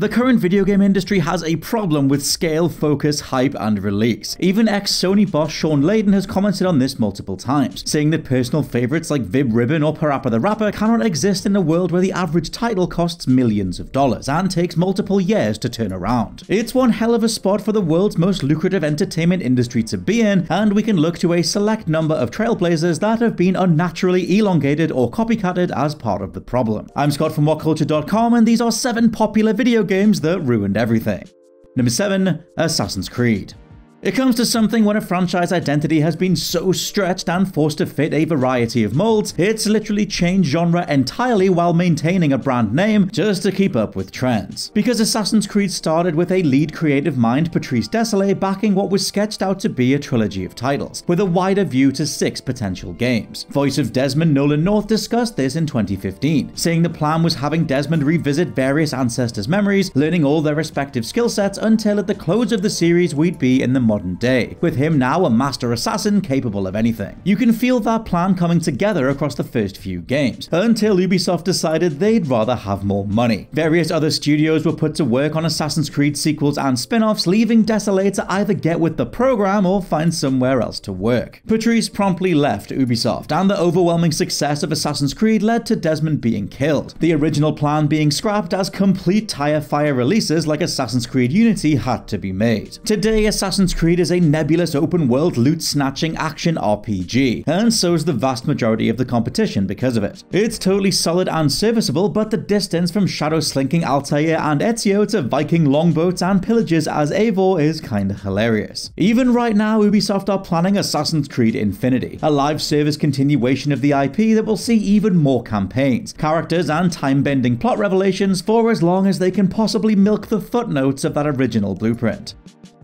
The current video game industry has a problem with scale, focus, hype, and release. Even ex-Sony boss Sean Layden has commented on this multiple times, saying that personal favorites like Vib Ribbon or Parappa the Rapper cannot exist in a world where the average title costs millions of dollars and takes multiple years to turn around. It's one hell of a spot for the world's most lucrative entertainment industry to be in, and we can look to a select number of trailblazers that have been unnaturally elongated or copycatted as part of the problem. I'm Scott from WhatCulture.com, and these are 7 popular video games that ruined everything. Number 7. Assassin's Creed. It comes to something when a franchise identity has been so stretched and forced to fit a variety of molds, it's literally changed genre entirely while maintaining a brand name just to keep up with trends. Because Assassin's Creed started with a lead creative mind, Patrice Désilets, backing what was sketched out to be a trilogy of titles, with a wider view to 6 potential games. Voice of Desmond Nolan North discussed this in 2015, saying the plan was having Desmond revisit various ancestors' memories, learning all their respective skill sets until at the close of the series we'd be in the modern day, with him now a master assassin capable of anything. You can feel that plan coming together across the first few games, until Ubisoft decided they'd rather have more money. Various other studios were put to work on Assassin's Creed sequels and spin-offs, leaving Désilets to either get with the program or find somewhere else to work. Patrice promptly left Ubisoft, and the overwhelming success of Assassin's Creed led to Desmond being killed, the original plan being scrapped as complete tire-fire releases like Assassin's Creed Unity had to be made. Today, Assassin's Creed is a nebulous open-world loot-snatching action RPG, and so is the vast majority of the competition because of it. It's totally solid and serviceable, but the distance from shadow-slinking Altair and Ezio to Viking longboats and pillages as Eivor is kinda hilarious. Even right now, Ubisoft are planning Assassin's Creed Infinity, a live service continuation of the IP that will see even more campaigns, characters, and time-bending plot revelations for as long as they can possibly milk the footnotes of that original blueprint.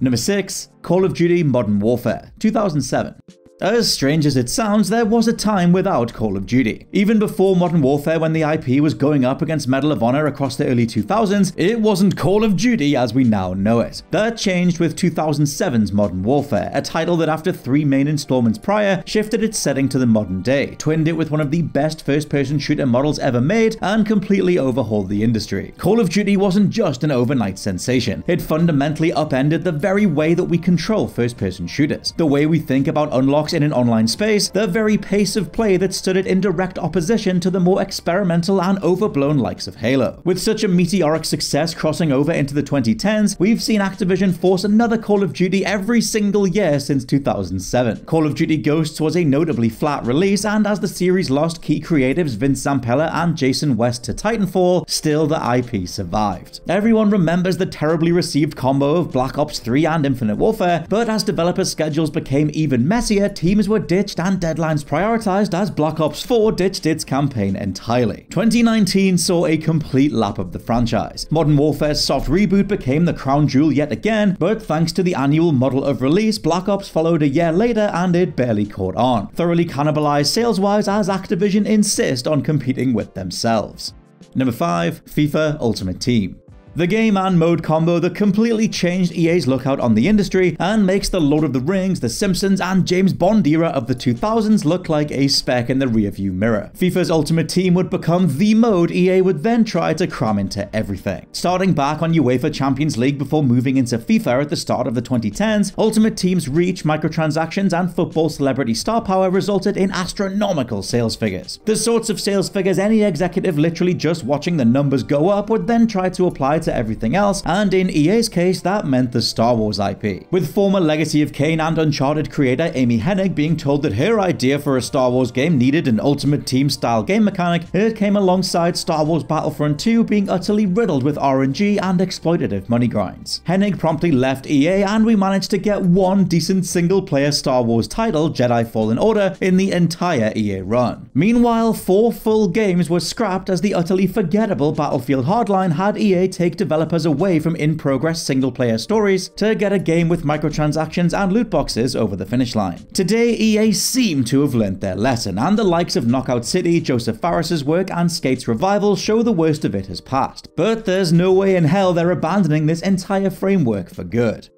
Number 6. Call of Duty Modern Warfare, 2007. As strange as it sounds, there was a time without Call of Duty. Even before Modern Warfare, when the IP was going up against Medal of Honor across the early 2000s, it wasn't Call of Duty as we now know it. That changed with 2007's Modern Warfare, a title that after 3 main installments prior, shifted its setting to the modern day, twinned it with one of the best first-person shooter models ever made, and completely overhauled the industry. Call of Duty wasn't just an overnight sensation. It fundamentally upended the very way that we control first-person shooters, the way we think about unlocks in an online space, the very pace of play that stood it in direct opposition to the more experimental and overblown likes of Halo. With such a meteoric success crossing over into the 2010s, we've seen Activision force another Call of Duty every single year since 2007. Call of Duty Ghosts was a notably flat release, and as the series lost key creatives Vince Zampella and Jason West to Titanfall, still the IP survived. Everyone remembers the terribly received combo of Black Ops 3 and Infinite Warfare, but as developer schedules became even messier, teams were ditched and deadlines prioritized as Black Ops 4 ditched its campaign entirely. 2019 saw a complete lap of the franchise. Modern Warfare's soft reboot became the crown jewel yet again, but thanks to the annual model of release, Black Ops followed a year later and it barely caught on, thoroughly cannibalized sales-wise as Activision insist on competing with themselves. Number 5. FIFA Ultimate Team. The game and mode combo that completely changed EA's lookout on the industry and makes the Lord of the Rings, The Simpsons, and James Bond era of the 2000s look like a speck in the rearview mirror. FIFA's Ultimate Team would become the mode EA would then try to cram into everything. Starting back on UEFA Champions League before moving into FIFA at the start of the 2010s, Ultimate Team's reach, microtransactions, and football celebrity star power resulted in astronomical sales figures. The sorts of sales figures any executive literally just watching the numbers go up would then try to apply to everything else, and in EA's case that meant the Star Wars IP. With former Legacy of Kain and Uncharted creator Amy Hennig being told that her idea for a Star Wars game needed an Ultimate Team style game mechanic, it came alongside Star Wars Battlefront 2 being utterly riddled with RNG and exploitative money grinds. Hennig promptly left EA and we managed to get one decent single player Star Wars title, Jedi Fallen Order, in the entire EA run. Meanwhile, 4 full games were scrapped as the utterly forgettable Battlefield Hardline had EA take developers away from in-progress single-player stories to get a game with microtransactions and loot boxes over the finish line. Today, EA seem to have learnt their lesson, and the likes of Knockout City, Joseph Fares's work, and Skate's revival show the worst of it has passed. But there's no way in hell they're abandoning this entire framework for good.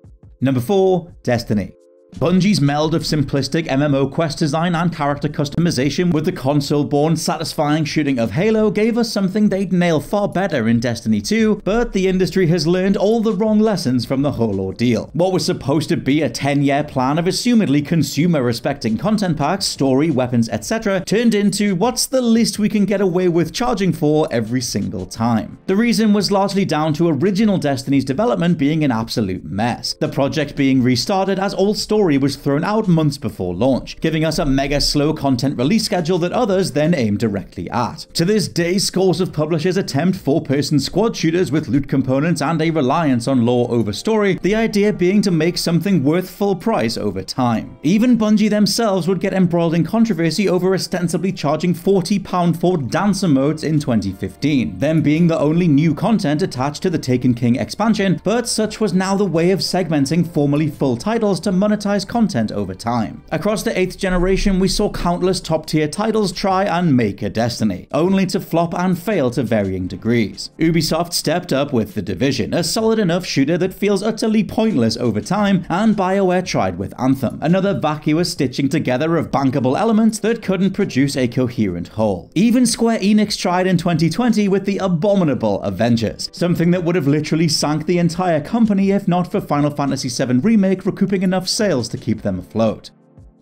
Number 4. Destiny. Bungie's meld of simplistic MMO quest design and character customization with the console-born satisfying shooting of Halo gave us something they'd nail far better in Destiny 2, but the industry has learned all the wrong lessons from the whole ordeal. What was supposed to be a 10-year plan of assumedly consumer-respecting content packs, story, weapons, etc. turned into what's the least we can get away with charging for every single time. The reason was largely down to original Destiny's development being an absolute mess, the project being restarted as all story was thrown out months before launch, giving us a mega slow content release schedule that others then aimed directly at. To this day, scores of publishers attempt four-person squad shooters with loot components and a reliance on lore over story, the idea being to make something worth full price over time. Even Bungie themselves would get embroiled in controversy over ostensibly charging £40 for dancer modes in 2015, them being the only new content attached to the Taken King expansion, but such was now the way of segmenting formerly full titles to monetize content over time. Across the 8th generation, we saw countless top-tier titles try and make a Destiny, only to flop and fail to varying degrees. Ubisoft stepped up with The Division, a solid enough shooter that feels utterly pointless over time, and BioWare tried with Anthem, another vacuous stitching together of bankable elements that couldn't produce a coherent whole. Even Square Enix tried in 2020 with the abominable Avengers, something that would have literally sank the entire company if not for Final Fantasy VII Remake recouping enough sales to keep them afloat.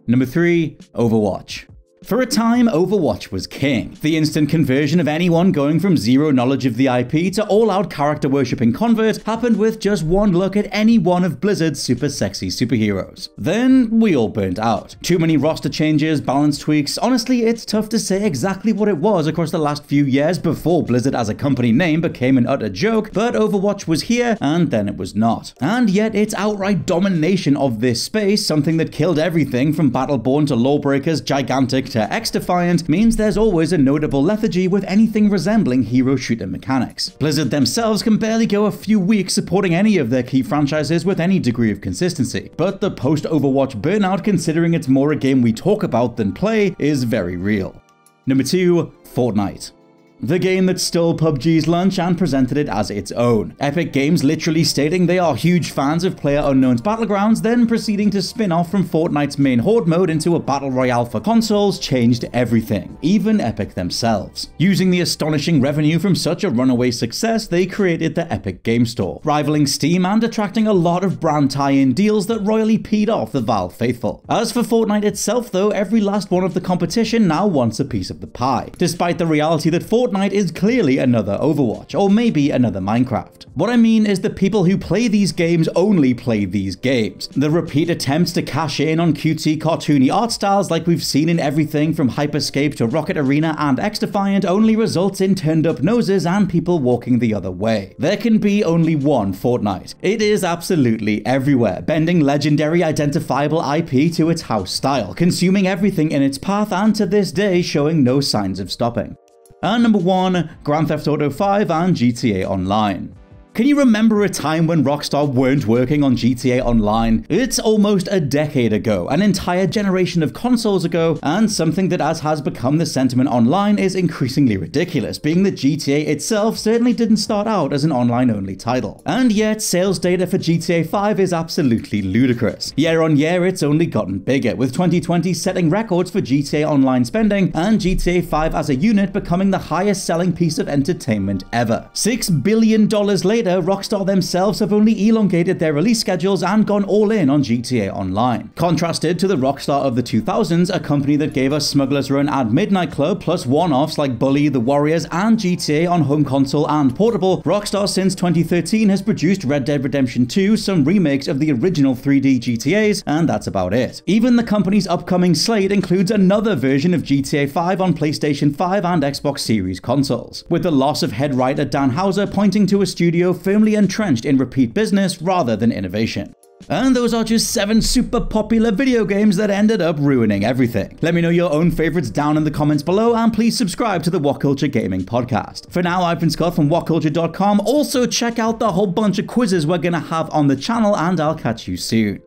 Number 3. Overwatch. For a time, Overwatch was king. The instant conversion of anyone going from zero knowledge of the IP to all-out character-worshipping convert happened with just one look at any one of Blizzard's super sexy superheroes. Then, we all burnt out. Too many roster changes, balance tweaks. Honestly, it's tough to say exactly what it was across the last few years before Blizzard as a company name became an utter joke, but Overwatch was here, and then it was not. And yet, its outright domination of this space, something that killed everything from Battleborn to Lawbreakers, Gigantic to X-Defiant, means there's always a notable lethargy with anything resembling hero shooter mechanics. Blizzard themselves can barely go a few weeks supporting any of their key franchises with any degree of consistency, but the post-Overwatch burnout, considering it's more a game we talk about than play, is very real. Number 2. Fortnite. The game that stole PUBG's lunch and presented it as its own. Epic Games literally stating they are huge fans of PlayerUnknown's Battlegrounds, then proceeding to spin off from Fortnite's main horde mode into a battle royale for consoles changed everything, even Epic themselves. Using the astonishing revenue from such a runaway success, they created the Epic Game Store, rivaling Steam and attracting a lot of brand tie-in deals that royally peed off the Valve faithful. As for Fortnite itself though, every last one of the competition now wants a piece of the pie, despite the reality that Fortnite is clearly another Overwatch, or maybe another Minecraft. What I mean is the people who play these games only play these games. The repeat attempts to cash in on cutesy cartoony art styles like we've seen in everything from Hyperscape to Rocket Arena and X-Defiant only results in turned up noses and people walking the other way. There can be only one Fortnite. It is absolutely everywhere, bending legendary identifiable IP to its house style, consuming everything in its path and to this day showing no signs of stopping. And number 1, Grand Theft Auto 5 and GTA Online. Can you remember a time when Rockstar weren't working on GTA Online? It's almost a decade ago, an entire generation of consoles ago, and something that, as has become the sentiment online, is increasingly ridiculous, being that GTA itself certainly didn't start out as an online-only title. And yet, sales data for GTA 5 is absolutely ludicrous. Year on year, it's only gotten bigger, with 2020 setting records for GTA Online spending, and GTA 5 as a unit becoming the highest-selling piece of entertainment ever. $6 billion later, Rockstar themselves have only elongated their release schedules and gone all in on GTA Online. Contrasted to the Rockstar of the 2000s, a company that gave us Smuggler's Run and Midnight Club plus one-offs like Bully, The Warriors, and GTA on home console and portable, Rockstar since 2013 has produced Red Dead Redemption 2, some remakes of the original 3D GTAs, and that's about it. Even the company's upcoming slate includes another version of GTA 5 on PlayStation 5 and Xbox Series consoles, with the loss of head writer Dan Houser pointing to a studio firmly entrenched in repeat business rather than innovation. And those are just 7 super popular video games that ended up ruining everything. Let me know your own favorites down in the comments below, and please subscribe to the WhatCulture Gaming Podcast. For now, I've been Scott from WhatCulture.com. Also check out the whole bunch of quizzes we're gonna have on the channel, and I'll catch you soon.